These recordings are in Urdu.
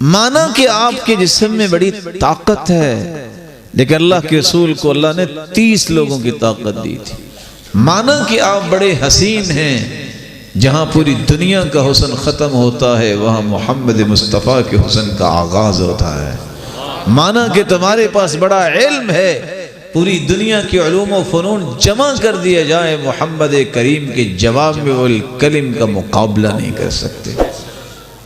مانا کہ آپ کے جسم میں بڑی طاقت ہے، لیکن اللہ کے رسول کو اللہ نے 30 لوگوں کی طاقت دی تھی۔ مانا کہ آپ بڑے حسین ہیں، جہاں پوری دنیا کا حسن ختم ہوتا ہے وہاں محمد مصطفیٰ کے حسن کا آغاز ہوتا ہے۔ مانا کہ تمہارے پاس بڑا علم ہے، پوری دنیا کے علوم و فنون جمع کر دیا جائے، محمد کریم کے جواب میں وہ الکلم کا مقابلہ نہیں کر سکتے،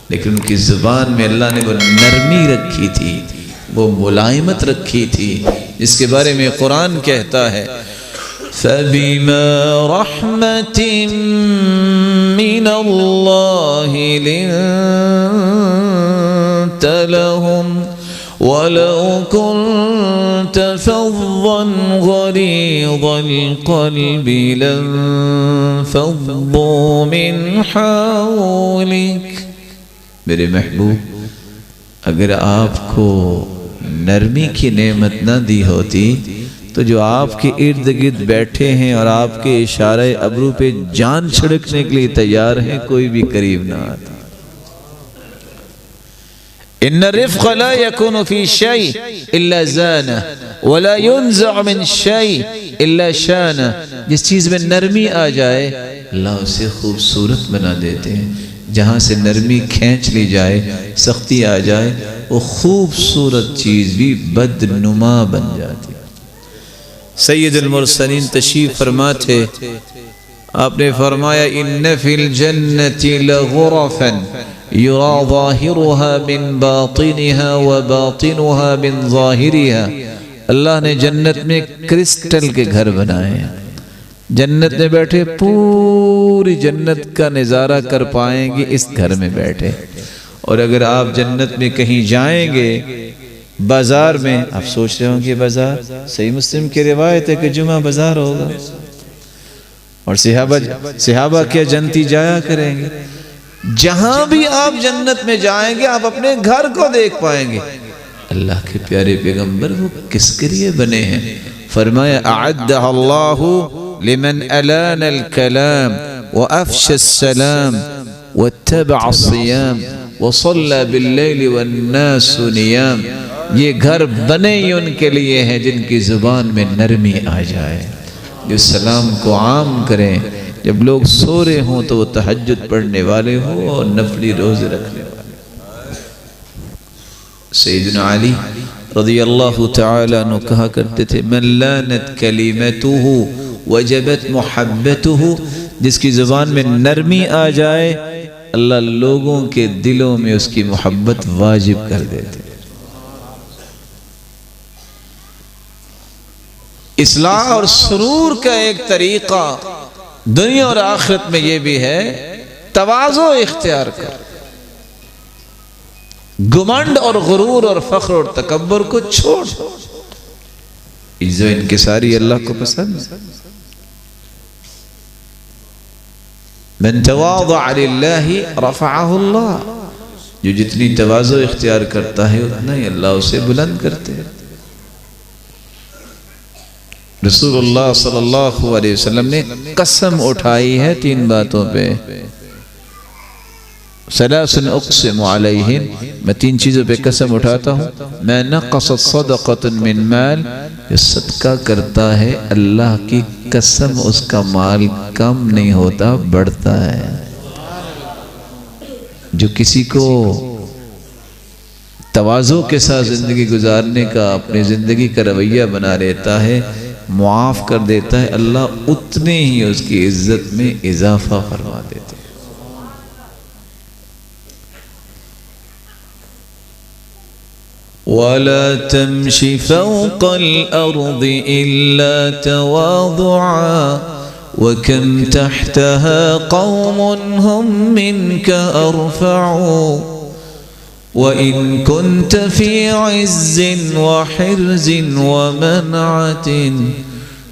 لیکن ان کی زبان میں اللہ نے وہ نرمی رکھی تھی، وہ ملائمت رکھی تھی، جس کے بارے میں قرآن کہتا ہے فَبِمَا رَحْمَةٍ مِّنَ اللَّهِ لِنْتَ لَهُمْ وَلَوْ كُنْتَ فَظًّا غَلِيظَ الْقَلْبِ لَانفَضُّوا مِنْ حَوْلِكَ۔ میرے محبوب، اگر آپ کو نرمی کی نعمت نہ دی ہوتی تو جو آپ کے ارد گرد بیٹھے ہیں اور آپ کے اشارہ ابرو پہ جان چھڑکنے کے لیے تیار ہیں، کوئی بھی قریب نہ آتا۔ ان الرفق لا يكون في شيء الا زانه ولا ينزع من شيء الا شانه۔ جس چیز میں نرمی آ جائے اللہ اسے خوبصورت بنا دیتے ہیں، جہاں سے نرمی کھینچ لی جائے، سختی آ جائے، وہ خوبصورت چیز بھی بدنما بن جاتی۔ سید المرسلین تشریف فرما تھے، آپ نے فرمایا ان فی الجنت لغرفا یرا ظاہرها من باطنها وباطنها من ظاہرها۔ اللہ نے جنت میں کرسٹل کے گھر بنائے ہیں، جنت میں بیٹھے پوری جنت کا نظارہ کر پائیں گے اس گھر میں بیٹھے۔ اور اگر آپ جنت میں کہیں جائیں گے، بازار میں، آپ سوچ رہے ہوں گے بازار، صحیح مسلم کی روایت ہے کہ جمعہ بازار ہوگا، اور صحابہ کیا جنتی جایا کریں گے۔ جہاں بھی آپ جنت میں جائیں گے آپ اپنے گھر کو دیکھ پائیں گے۔ اللہ کے پیارے پیغمبر وہ کس کے لیے بنے ہیں؟ فرمایا اعدها اللہ لمن الان الکلام وافش السلام واتبع الصیام وصلى باللیل والناس نیام۔ یہ گھر بنے ہی ان کے لیے ہیں جن کی زبان میں نرمی آ جائے، جو سلام کو عام کریں، جب لوگ سو رہے ہوں تو وہ تہجد پڑھنے والے ہوں اور نفلی روزے رکھنے والے۔ سیدنا علی رضی اللہ تعالیٰ عنہ کہا کرتے تھے من لانت کلمتہ وجبت محبتہ، جس کی زبان میں نرمی آ جائے اللہ لوگوں کے دلوں میں اس کی محبت واجب کر دیتے۔ اصلاح اور سرور کا ایک طریقہ دنیا اور آخرت میں یہ بھی ہے، تواضع اختیار کر، گمنڈ اور غرور اور فخر اور تکبر کو چھوڑ۔ عزت و انکساری اللہ کو پسند ہے۔ من تواضع للہ رفعہ اللہ، جو جتنی تواضع اختیار کرتا ہے اتنا ہی اللہ اسے بلند کرتے ہیں۔ رسول اللہ صلی اللہ علیہ وسلم نے قسم اٹھائی ہے 3 باتوں پہ، ثلاث اقسم علیہن، میں 3 چیزوں پہ قسم اٹھاتا ہوں، میں نقصت صدقۃ من مال، جو صدقہ کرتا ہے اللہ کی قسم اس کا مال کم نہیں ہوتا، بڑھتا ہے۔ جو کسی کو تواضع کے ساتھ زندگی گزارنے کا اپنی زندگی کا رویہ بنا لیتا ہے، معاف کر دیتا ہے، اللہ اتنے ہی اس کی عزت میں اضافہ فرما دیتے ہیں۔ وَلَا تَمْشِ فَوْقَ الْأَرْضِ إِلَّا تَوَاضُعًا وَكَمْ تَحْتَهَا قَوْمٌ هُمْ مِنْكَ أَرْفَعُوا وَإِن كُنْتَ فِي عِزٍّ وَحِرْزٍ وَمَنْعَةٍ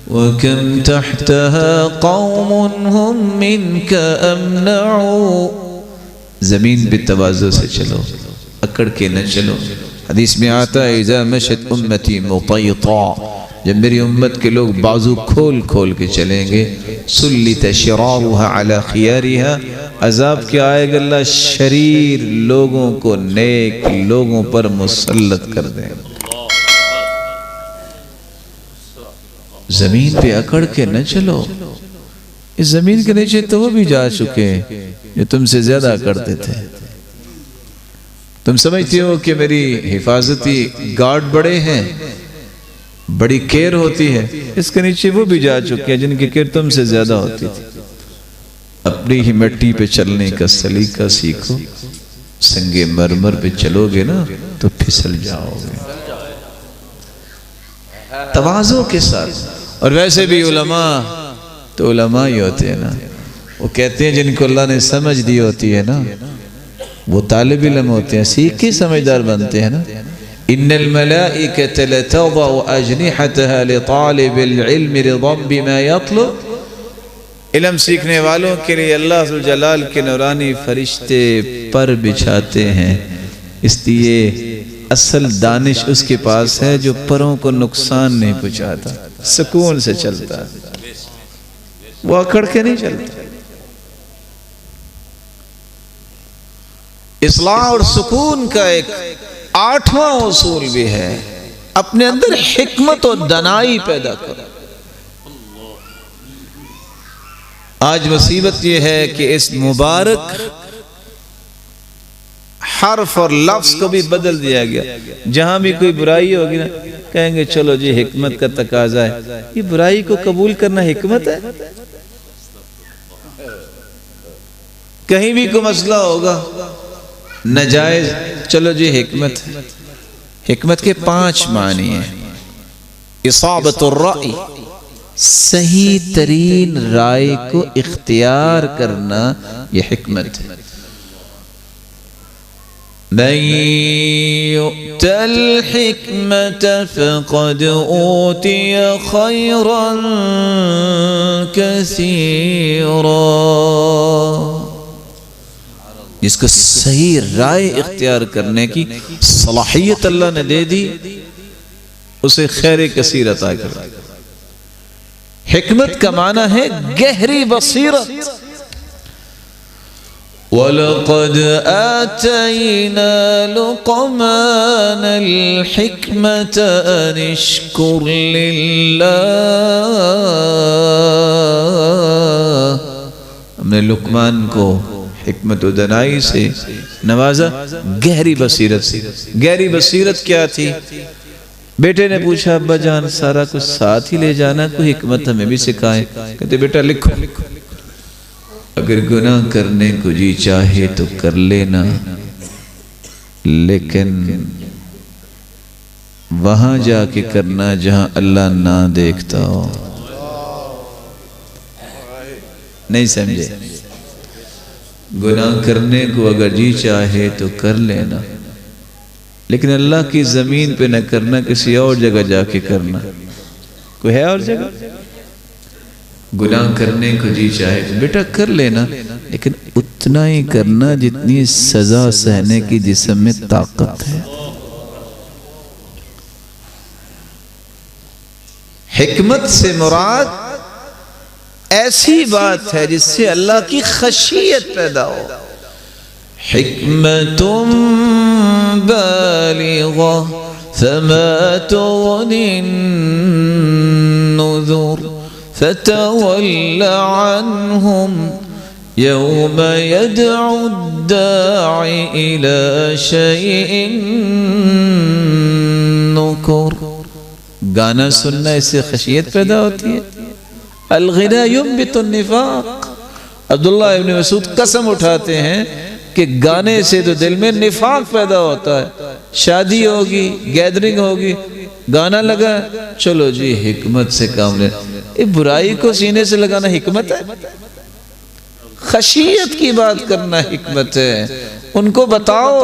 وَكَمْ تَحْتَهَا قَوْمٌ هُمْ مِنْكَ أَمْنَعُوا۔ زمین پہ تواضع سے چلو، اکڑ کے نہ چلو۔ حدیث میں آتا ہے اذا مشت امتی مطیطا، جب میری امت کے لوگ بازو کھول کھول کے چلیں گے، سلط شرارها علی خیارها، عذاب کیا آئے گا، اللہ شریر لوگوں کو نیک لوگوں پر مسلط کر دیں گے۔ زمین پہ اکڑ کے نہ چلو، اس زمین کے نیچے تو وہ بھی جا چکے جو تم سے زیادہ اکڑتے تھے۔ تم سمجھتے ہو کہ میری حفاظتی گارڈ بڑے ہیں، بڑی کیئر ہوتی ہے، اس کے نیچے وہ بھی جا چکے ہیں جن کی کیئر تم سے زیادہ ہوتی تھی۔ اپنی ہی مٹی پہ چلنے کا سلیقہ سیکھو، سنگ مرمر پہ چلو گے نا تو پھسل جاؤ گے، تواضع کے ساتھ۔ اور ویسے بھی علماء تو علماء ہی ہوتے ہیں نا، وہ کہتے ہیں جن کو اللہ نے سمجھ دی ہوتی ہے نا وہ طالب علم ہوتے ہیں، سیکھ کے سمجھدار بنتے ہیں نا۔ ان الملائکۃ لتضع اجنحتها لطالب العلم رضا بما يطلب، علم سیکھنے والوں کے لیے اللہ ذوالجلال کے نورانی فرشتے پر بچھاتے ہیں، اس لیے اصل دانش اس کے پاس ہے جو پروں کو نقصان نہیں پہنچاتا، سکون سے چلتا، وہ اکڑ کے نہیں چلتا۔ اصلاح اور سکون کا ایک 8واں اصول بھی ہے، اپنے اندر حکمت و دانائی پیدا کرو۔ آج مصیبت یہ ہے کہ اس مبارک حرف اور لفظ کو بھی بدل دیا گیا، جہاں بھی کوئی برائی ہوگی نا کہیں گے چلو جی حکمت کا تقاضا ہے۔ یہ برائی کو قبول کرنا حکمت ہے؟ کہیں بھی کوئی مسئلہ ہوگا ناجائز، چلو جی حکمت ہے۔ حکمت کے 5 معنی ہیں۔ اصابت الرأی، صحیح ترین رائے کو اختیار کرنا، یہ حکمت ہے۔ من يؤت الحكمة فقد أوتي خيرا كثيرا، جس کو صحیح رائے اختیار کرنے کی صلاحیت اللہ نے دے دی، اسے خیر کثیر عطا کر۔ حکمت کا معنی ہے گہری بصیرت۔ وَلَقَدْ آتَيْنَا لُقْمَانَ الْحِكْمَةَ أَنِ اشْكُرْ لِلَّهِ، ہم نے لقمان کو حکمت و دانائی سے نوازا، گہری بصیرت سے۔ گہری بصیرت کیا تھی؟ بیٹے نے پوچھا ابا جان سارا کچھ ساتھ ہی لے جانا، کوئی حکمت ہمیں بھی سکھائیں۔ کہتے بیٹا لکھو، اگر گناہ کرنے کو جی چاہے تو کر لینا، لیکن وہاں جا کے کرنا جہاں اللہ نہ دیکھتا ہو۔ نہیں سمجھے؟ گناہ کرنے کو اگر جی چاہے تو کر لینا، لیکن اللہ کی زمین پہ نہ کرنا، کسی اور جگہ جا کے کرنا۔ کوئی ہے اور جگہ؟ گناہ کرنے کو جی چاہے تو بیٹا کر لینا، لیکن اتنا ہی کرنا جتنی سزا سہنے کی جسم میں طاقت ہے۔ حکمت سے مراد ایسی بات ہے جس سے اللہ کی خشیت پیدا ہو۔ حکمت بالغہ فما تغنی النذر فتول عنهم يوم يدعو الداعي إلى شيء نكر۔ گانا سننا اس سے خشیت پیدا ہوتی ہے۔ الغنا ينبت النفاق، عبداللہ ابن مسعود قسم اٹھاتے ہیں کہ گانے سے تو دل میں نفاق پیدا ہوتا ہے۔ شادی ہوگی، گیدرنگ ہوگی، گانا لگا، چلو جی حکمت سے کام لے۔ یہ برائی کو سینے سے لگانا حکمت ہے؟ خشیت کی بات کرنا حکمت ہے۔ ان کو بتاؤ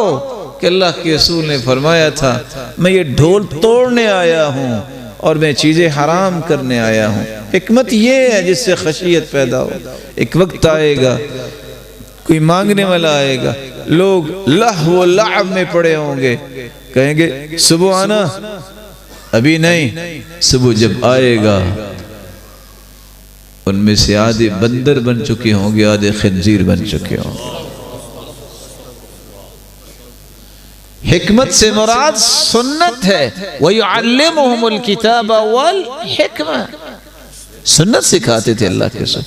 کہ اللہ کے رسول نے فرمایا تھا میں یہ ڈھول توڑنے آیا ہوں اور میں چیزیں حرام کرنے آیا ہوں۔ حکمت یہ ہے جس سے خشیت پیدا ہو۔ ایک وقت آئے گا کوئی مانگنے والا آئے گا، لوگ لہو و لعب میں پڑے ہوں گے، کہیں گے سبحانہ ابھی نہیں، صبح جب آئے گا ان میں سے آدھے بندر بن چکے ہوں گے، آدھے خنزیر بن چکے ہوں گے۔ حکمت سے مراد سنت ہے، وَيُعَلِّمُهُمُ الْكِتَابَ وَالْحِکْمَةِ، سنت سکھاتے تھے اللہ کے رسول۔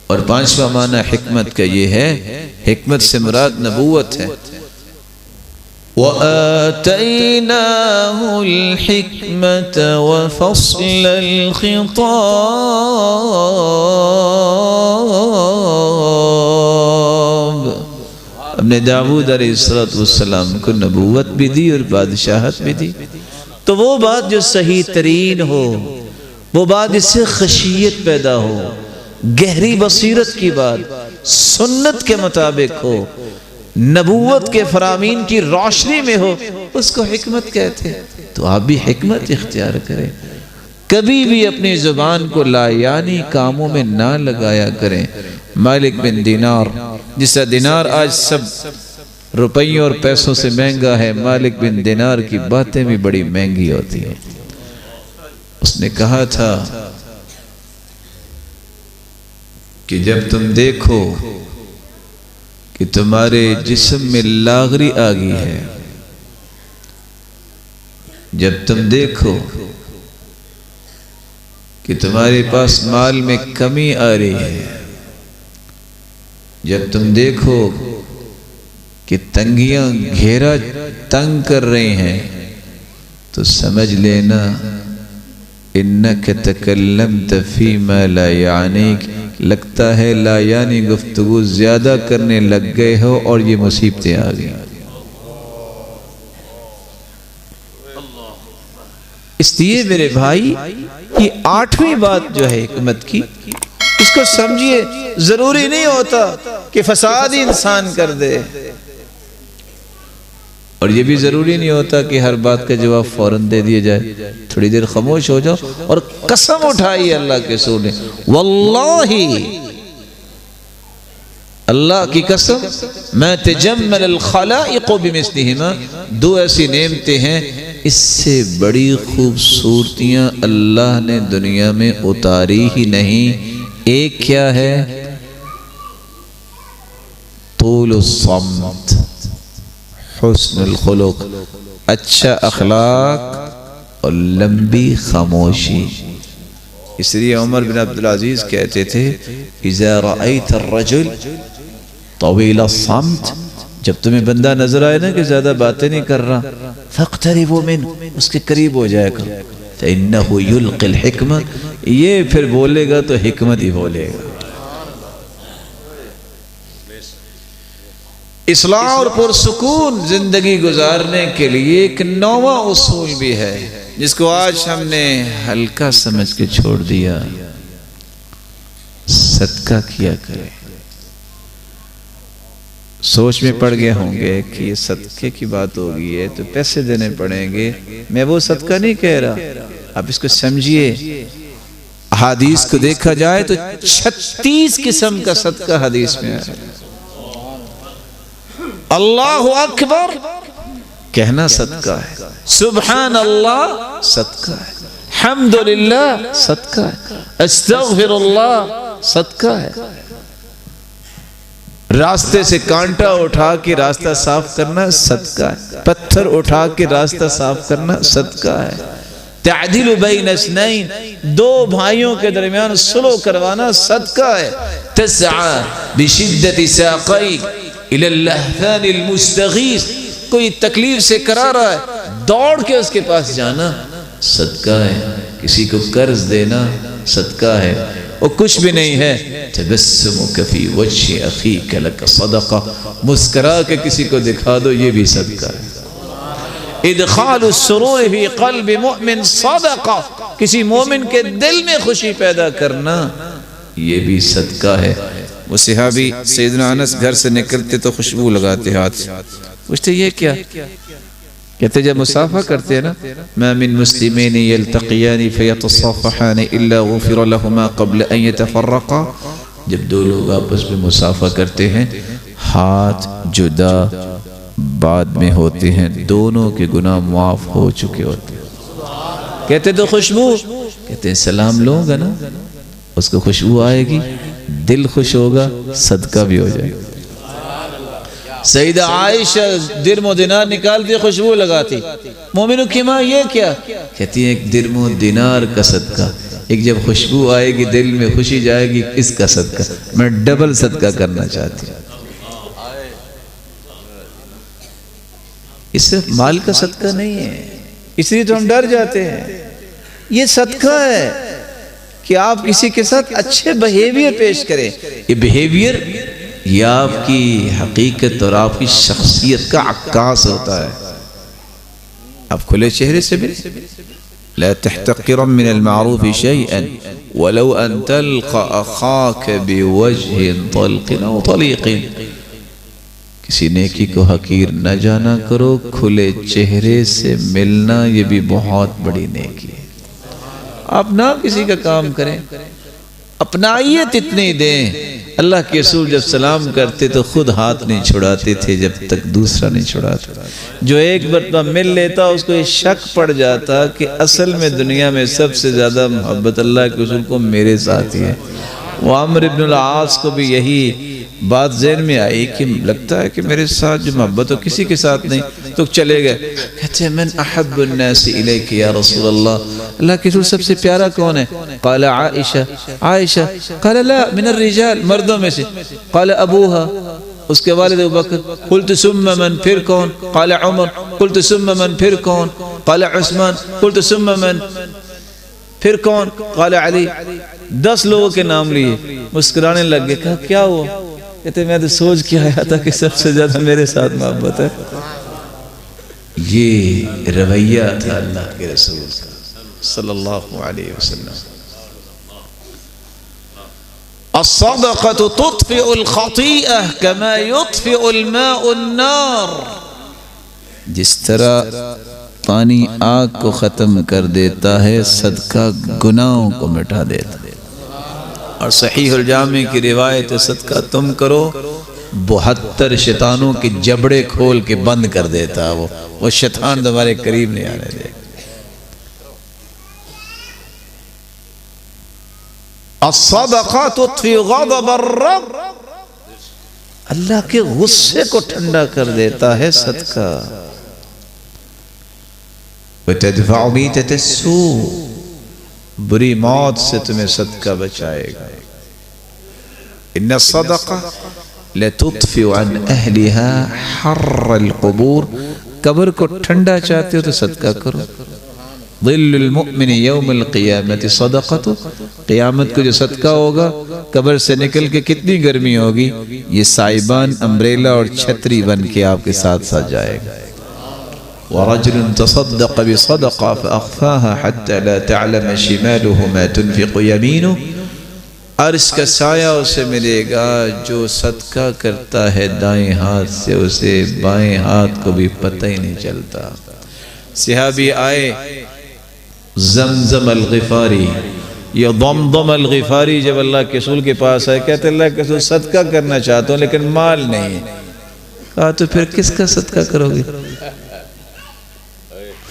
اور پانچواں معنی حکمت کا یہ ہے، حکمت سے مراد نبوت ہے۔ وَآتَيْنَاهُ الْحِكْمَةَ وَفَصْلَ الْخِطَابِ، اپنے داؤد علیہ السلام کو نبوت بھی دی اور بادشاہت بھی دی۔ تو وہ بات جو صحیح ترین ہو، وہ بات جس سے خشیت پیدا ہو، گہری بصیرت کی بات، سنت کے مطابق ہو، نبوت کے فرامین کی روشنی میں ہو، اس کو حکمت کہتے ہیں۔ تو آپ بھی حکمت اختیار کریں، کبھی بھی اپنی زبان کو لایانی کاموں میں نہ لگایا کریں۔ مالک بن دینار، جس طرح دینار آج سب روپیوں اور پیسوں سے مہنگا ہے، مالک بن دینار کی باتیں بھی بڑی مہنگی ہوتی ہیں۔ اس نے کہا تھا کہ جب تم دیکھو کہ تمہارے جسم میں لاغری آ گئی ہے، جب تم دیکھو کہ تمہارے پاس مال میں کمی آ رہی ہے، جب تم دیکھو کہ تنگیاں گھیرا تنگ کر رہی ہیں، تو سمجھ لینا انک تکلمت فیما لا یعنیک، لگتا ہے لا یعنی گفتگو زیادہ کرنے لگ گئے ہو اور یہ مصیبتیں آ گئی۔ اس لیے میرے بھائی، یہ 8ویں بات جو ہے حکمت کی، اس کو سمجھیے، ضروری نہیں ہوتا کہ فساد ہی انسان کر دے، اور یہ بھی ضروری نہیں ہوتا کہ ہر بات کا جواب فوراً دے دیا جائے۔ تھوڑی دیر خاموش ہو جاؤ اور قسم اٹھائی اللہ کے رسول نے، واللہ اللہ کی قسم، ما تجمل الخلائق بمثلہما، دو ایسی نعمتیں ہیں اس سے بڑی خوبصورتیاں اللہ نے دنیا میں اتاری ہی نہیں۔ ایک کیا ہے؟ طول الصمت، حسن الخلق، اچھا اخلاق اور لمبی خاموشی۔ اس لیے عمر بن عبدالعزیز کہتے تھے، اذا رأیت الرجل طویل الصمت، جب تمہیں بندہ نظر آئے نا کہ زیادہ باتیں نہیں کر رہا، فاقتربوا منہ، اس کے قریب ہو جائے گا، فإنه يلقي الحکمہ، یہ پھر بولے گا تو حکمت ہی بولے گا۔ اصلاح اور پرسکون زندگی گزارنے کے لیے ایک 9واں اصول بھی ہے، جس کو آج ہم نے ہلکا سمجھ کے چھوڑ دیا، صدقہ کیا کرے۔ سوچ میں پڑ گئے ہوں گے کہ یہ صدقے کی بات ہوگی ہے تو پیسے دینے پڑیں گے، میں وہ صدقہ نہیں کہہ رہا، آپ اس کو سمجھیے۔ حدیث کو دیکھا جائے تو 36 قسم کا صدقہ حدیث میں ہے۔ اللہ اکبر کہنا صدقہ ہے، سبحان اللہ صدقہ ہے، حمدللہ صدقہ ہے، استغفر اللہ صدقہ ہے، راستے سے کانٹا اٹھا کے راستہ صاف کرنا صدقہ ہے، پتھر اٹھا کے راستہ صاف کرنا صدقہ ہے، تعدیل بین اثنین، دو بھائیوں کے درمیان صلح کروانا صدقہ ہے، تسعى بشدت ساقیک الى اللہفان المستغیث، کوئی تکلیف سے کرا رہا ہے، دوڑ کے اس کے پاس جانا صدقہ ہے، کسی کو قرض دینا صدقہ ہے، وہ کچھ بھی نہیں ہے، تبسمک فی وجہ اخیک لک صدقہ، مسکرا کے کسی کو دکھا دو، یہ بھی صدقہ ہے، ادخال السرور فی قلب مؤمن صدقہ، کسی مومن کے دل میں خوشی پیدا کرنا یہ بھی صدقہ ہے۔ وہ صحابی سیدنا انس گھر سے نکلتے تو خوشبو لگاتے ہاتھ، پوچھتے یہ کیا؟ کہتے جب مصافحہ کرتے ہیں نا، ما من مسلمین یلتقیان فیتصافحان الا غفر لهما قبل ان يتفرقا، جب دو لوگ آپس میں مصافحہ کرتے ہیں، ہاتھ جدا بعد میں ہوتے ہیں، دونوں کے گناہ معاف ہو چکے ہوتے ہیں۔ کہتے تو خوشبو، کہتے ہیں سلام لوں گا نا اس کو خوشبو آئے گی، دل خوش ہوگا، صدقہ بھی ہو جائے گا۔ سیدہ عائشہ درم و دینار نکالتی خوشبو لگاتی، مومنوں کی ماں یہ کیا؟ کہتی ہے ایک درم و دینار کا صدقہ، ایک جب خوشبو آئے گی دل میں خوشی جائے گی، اس کا صدقہ میں ڈبل صدقہ کرنا چاہتی ہوں۔ اس صرف مال کا صدقہ نہیں ہے، اس لیے تو ہم ڈر جاتے ہیں۔ یہ صدقہ ہے کہ آپ کسی کے ساتھ اچھے بیہیویئر پیش کریں۔ یہ بیہیویئر یہ آپ کی حقیقت اور آپ کی شخصیت کا عکاس ہوتا ہے۔ آپ کھلے چہرے سے بھی لا تحتقر من المعروف شيئا ولو ان تلقى اخاك بوجه طلق او طليق، کسی نیکی کو حقیر نہ جانا کرو، کھلے چہرے سے ملنا یہ بھی بہت بڑی نیکی ہے۔ آپ نہ کسی کا کام کریں، اپنائیت اتنی دیں۔ اللہ کے رسول جب سلام کرتے تو خود ہاتھ نہیں چھڑاتے تھے جب تک دوسرا نہیں چھڑاتا۔ جو ایک مرتبہ مل لیتا اس کو یہ شک پڑ جاتا کہ اصل میں دنیا میں سب سے زیادہ محبت اللہ کے رسول کو میرے ساتھ ہی ہے۔ وہ عمرو بن العاص کو بھی یہی بات ذہن میں آئی کہ لگتا ہے کہ میرے ساتھ جو محبت ہو کسی کے ساتھ نہیں، تو چلے گئے۔ کہتے ہیں من احب الناس الیک یا رسول اللہ، اللہ کے رسول سب سے پیارا کون ہے؟ قال عائشہ، عائشہ۔ قال لا من الرجال، مردوں میں سے۔ قال ابوها، اس کے والد ابوبکر۔ قلت ثم من، پھر کون؟ قال عمر۔ قلت ثم من، پھر کون؟ قال عثمان۔ قلت ثم من، پھر کون؟ قال علی۔ 10 لوگوں کے نام لیے، مسکرانے لگ گئے۔ کہا کیا ہوا؟ کہتے میں تو سوچ کے آیا تھا کہ سب سے زیادہ میرے ساتھ محبت ہے۔ یہ رویہ تھا اللہ کے رسول کا صلی اللہ علیہ وسلم۔ الصدقة تطفئ الخطيئة كما يطفئ الماء النار، جس طرح پانی آگ کو ختم کر دیتا ہے، صدقہ گناہوں کو مٹا دیتا ہے۔ اور صحیح الجامع کی روایت، صدقہ تم کرو 72 شیطانوں کے جبڑے کھول کے بند کر دیتا، وہ شیطان تمہارے قریب نہیں آنے دے۔ الصدقہ تطفی غضب الرب، اللہ کے غصے کو ٹھنڈا کر دیتا ہے صدقہ۔ وتدفع میتۃ السوء، بری موت سے تمہیں صدقہ بچائے گا۔ ان الصدقہ لتطفئ عن اہلها حر القبور، قبر کو ٹھنڈا چاہتے ہو تو صدقہ کرو۔ ظل المؤمن یوم القیامت صدقۃ، قیامت کو جو صدقہ ہوگا قبر سے نکل کے کتنی گرمی ہوگی، یہ سائبان امبریلا اور چھتری بن کے آپ کے ساتھ ساتھ جائے گا۔ ورجل تصدق بصدقة فأخفاها حتى لا تعلم شماله ما تنفق يمينه، عرش کا سایہ اسے ملے گا جو صدقہ کرتا ہے دائیں ہاتھ سے، اسے بائیں ہاتھ کو بھی پتہ ہی نہیں چلتا۔ صحابی آئے زمزم الغفاری یا ضمضم الغفاری، جب اللہ کے رسول کے پاس آئے، کہتے اللہ کے رسول صدقہ کرنا چاہتا ہوں لیکن مال نہیں۔ کہا تو پھر کس کا صدقہ کرو گے؟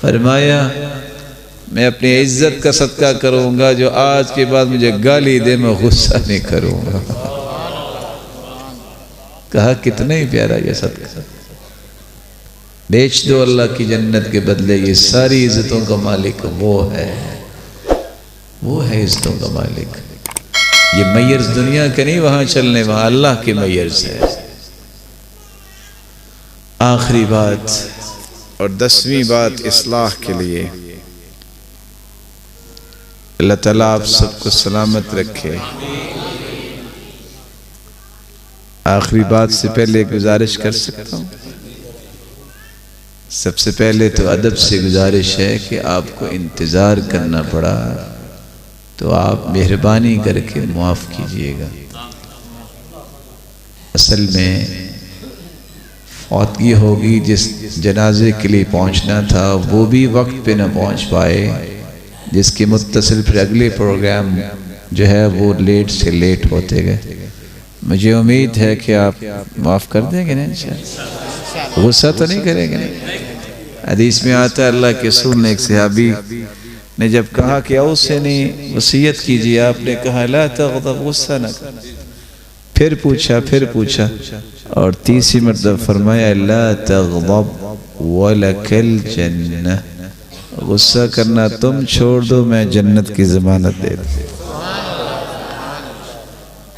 فرمایا میں اپنی عزت کا صدقہ کروں گا، جو آج کے بعد مجھے گالی دے میں غصہ نہیں کروں گا۔ کہا کتنا ہی پیارا یہ صدقہ، بیچ دو اللہ کی جنت کے بدلے، یہ ساری عزتوں کا مالک وہ ہے عزتوں کا مالک۔ یہ میرز دنیا کے نہیں وہاں چلنے، وہاں اللہ کے میرز ہے۔ آخری بات اور 10ویں بات اصلاح کے لیے، اللہ تعالیٰ آپ سب کو سلامت رکھے۔ آخری بات سے پہلے گزارش کر سکتا ہوں؟ سب سے پہلے تو ادب سے گزارش ہے کہ آپ کو انتظار کرنا پڑا تو آپ مہربانی کر کے معاف کیجئے گا۔ اصل میں فوتگی ہوگی، جس جنازے کے لیے پہنچنا تھا وہ بھی وقت پہ نہ پہنچ پائے، جس کے متصل پھر اگلے پروگرام جو ہے وہ لیٹ سے لیٹ ہوتے گئے۔ مجھے امید ہے کہ آپ معاف کر دیں گے نا انشاءاللہ، غصہ تو نہیں کریں گے نا؟ حدیث میں آتا ہے اللہ کے رسول نے ایک صحابی نے جب کہا کہ اوصنی وصیت کیجیے، آپ نے کہا لا تغضب، غصہ نہ کر۔ پھر پوچھا اور تیسری مرتبہ فرمایا لا تغضب ولک الجنہ، غصہ کرنا تم چھوڑ دو، میں جنت کی ضمانت دے دوں۔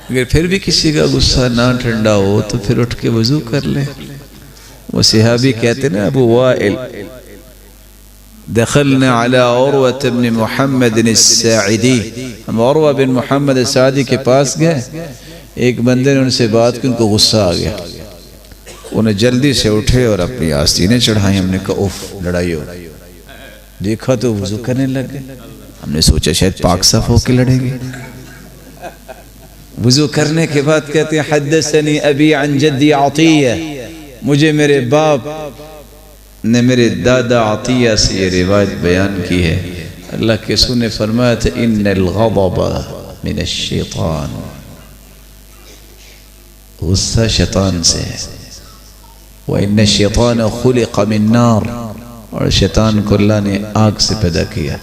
اگر پھر بھی کسی کا غصہ نہ ٹھنڈا ہو تو پھر اٹھ کے وضو کر لے۔ وہ صحابی کہتے ہیں ابو وائل دخلنا على عروة بن محمد الساعدی، ہم عروہ بن محمد الساعدی کے پاس گئے، ایک بندے نے ان سے بات کی، ان کو غصہ آ گیا، انہیں جلدی سے اٹھے اور اپنی آستینیں چڑھائیں۔ ہم نے کہا اوف لڑائی ہو، دیکھا تو وضو کرنے لگ گئے، ہم نے سوچا شاید پاک صاف ہو کے لڑیں گے۔ وضو کرنے کے بعد کہتے ہیں حدثنی ابی عن جدی عطیہ، مجھے میرے باپ نے میرے دادا عطیہ سے یہ روایت بیان کی ہے۔ اللہ کے رسول نے فرمایا تھا ان الغضب من الشیطان، غصہ شیطان سے ہے، وَإِنَّ الشَّيْطَانَ خُلِقَ مِن نَار، اور شیطان کو اللہ نے آگ سے پیدا کیا،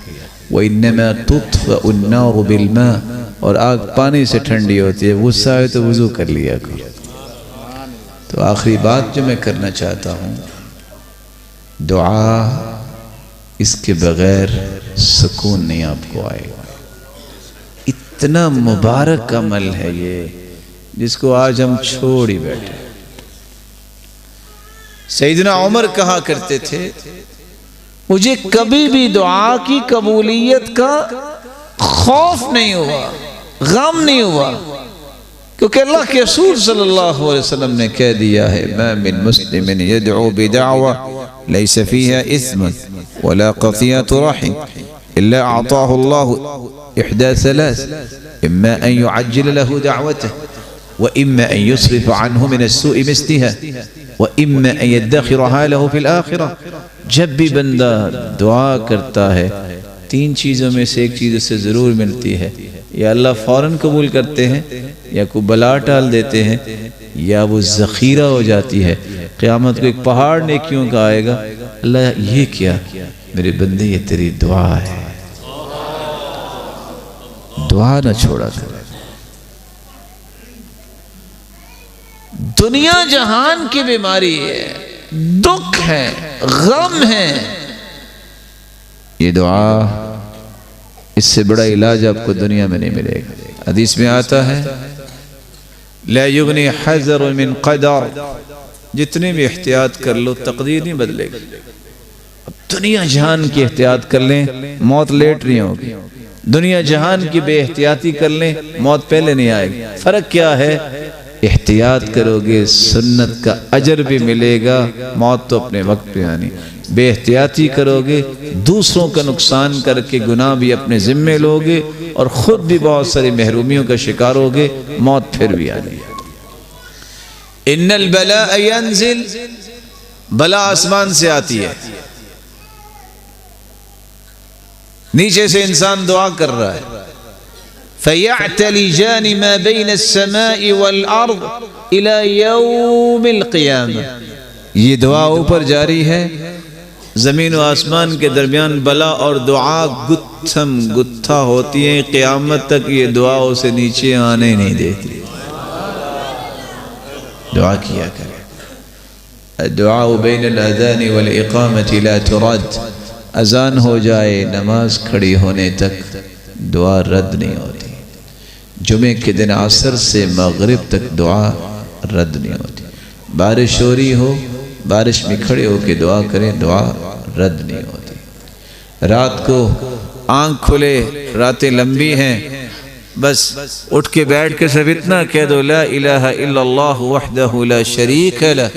وَإِنَّمَا تُطْفَأُ النَّارُ بِالْمَاءِ، اور آگ پانی سے ٹھنڈی ہوتی ہے، غصہ ہے تو وضو کر لیا کرو۔ تو آخری بات جو میں کرنا چاہتا ہوں، دعا، اس کے بغیر سکون نہیں آپ کو آئے گا۔ اتنا مبارک عمل ہے یہ، جس کو آج ہم چھوڑ ہی بیٹھے۔ سیدنا عمر کہا کرتے تھے مجھے کبھی بھی دعا کی قبولیت کا خوف نہیں ہوا، غم نہیں ہوا، کیونکہ اللہ کے رسول صلی اللہ علیہ وسلم نے کہہ دیا ہے ما من مسلم يدعو بدعوة ليس فيها إثم ولا قطيعة رحم إلا أعطاه الله إحدى ثلاث، إما أن يعجل له دعوته، وإما أن يصرف عنه من السوء مثلها، وإما أن يدخرها له في الآخرة۔ جب بھی بندہ دعا کرتا ہے تین چیزوں میں سے ایک چیز اسے ضرور ملتی ہے، یا اللہ فوراً قبول کرتے ہیں، یا کوئی بلا ٹال دیتے ہیں، یا وہ ذخیرہ ہو جاتی ہے۔ قیامت کو ایک پہاڑ نیکیوں کا آئے گا، اللہ یہ کیا میرے بندے، یہ تیری دعا ہے، دعا نہ چھوڑا کر۔ دنیا جہان کی بیماری ہے، دکھ ہے، غم ہے، یہ دعا، اس سے بڑا علاج آپ کو دنیا میں نہیں ملے گا۔ حدیث میں آتا ہے لا یغنی حذر من قدر، جتنے بھی احتیاط کر لو تقدیر نہیں بدلے گی۔ اب دنیا جہان کی احتیاط کر لیں، موت لیٹ نہیں ہوگی، دنیا جہان کی بے احتیاطی کر لیں، موت پہلے نہیں آئے گی۔ فرق کیا ہے؟ احتیاط کرو گے سنت کا اجر بھی ملے گا، موت تو اپنے وقت پہ آنی۔ بے احتیاطی کرو گے دوسروں کا نقصان کر کے گناہ بھی اپنے ذمے لوگے اور خود بھی بہت ساری محرومیوں کا شکار ہوگے، موت پھر بھی آنی ہے۔ ان البلاء ينزل، بلا آسمان سے آتی ہے، نیچے سے انسان دعا کر رہا ہے فَيَعْتَلِجَانِ مَا بَيْنَ السَّمَاءِ وَالْأَرْضِ إِلَى يَوْمِ الْقِيَامَةِ، یہ دعا اوپر جاری ہے، زمین و آسمان کے درمیان بلا اور دعا گتھم گتھا ہوتی ہیں، قیامت تک یہ دعا اسے نیچے آنے نہیں دیتی۔ دعا کیا کرے، الدعاء بین الاذان والاقامت لا ترد، اذان ہو جائے نماز کھڑی ہونے تک دعا رد نہیں ہوتی، جمعے کے دن عصر سے مغرب تک دعا رد نہیں ہوتی، بارش ہو رہی ہو بارش میں کھڑے ہو کے دعا کریں، دعا رد نہیں ہوتی۔ رات کو آنکھ کھلے، راتیں لمبی ہیں، بس اٹھ کے بیٹھ کے صرف اتنا کہہ دو لا الہ الا اللہ وحدہ لا شریک لہ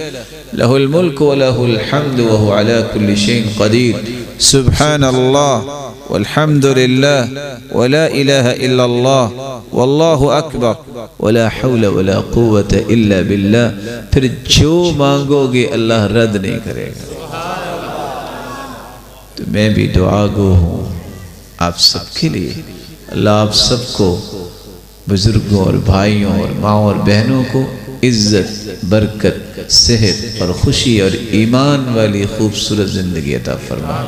لہ الملک ولہ الحمد وہو علی کل شیء قدیر، سبحان اللہ والحمد للہ ولا الہ الا اللہ واللہ اکبر ولا حول ولا قوة الا باللہ، پھر جو مانگو گے اللہ رد نہیں کرے گا۔ تو میں بھی دعا گو ہوں آپ سب کے لیے، اللہ آپ سب کو، بزرگوں اور بھائیوں اور ماں اور بہنوں کو عزت، برکت، صحت اور خوشی اور ایمان والی خوبصورت زندگی عطا فرمائے۔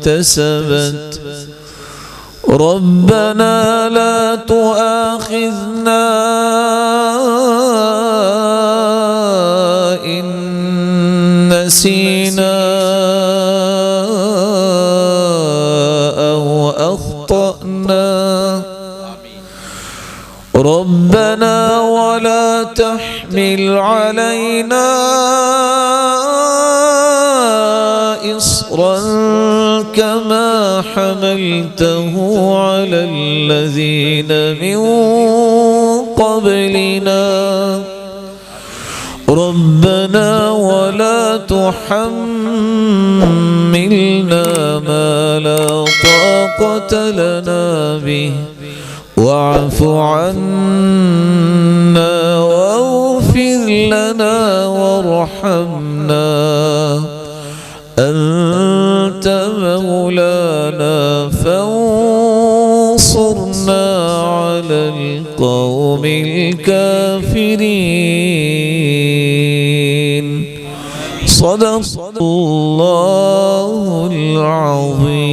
اكتسبت ربنا لا تؤاخذنا إن نسينا أو أخطأنا ربنا ولا تحمل علينا إصرا كما حملته على الذين من قبلنا ربنا ولا تحملنا ما لا طاقة لنا به واعف عنا واغفر لنا وارحمنا أنت مولانا فانصرنا على القوم الكافرين. صدق الله العظيم.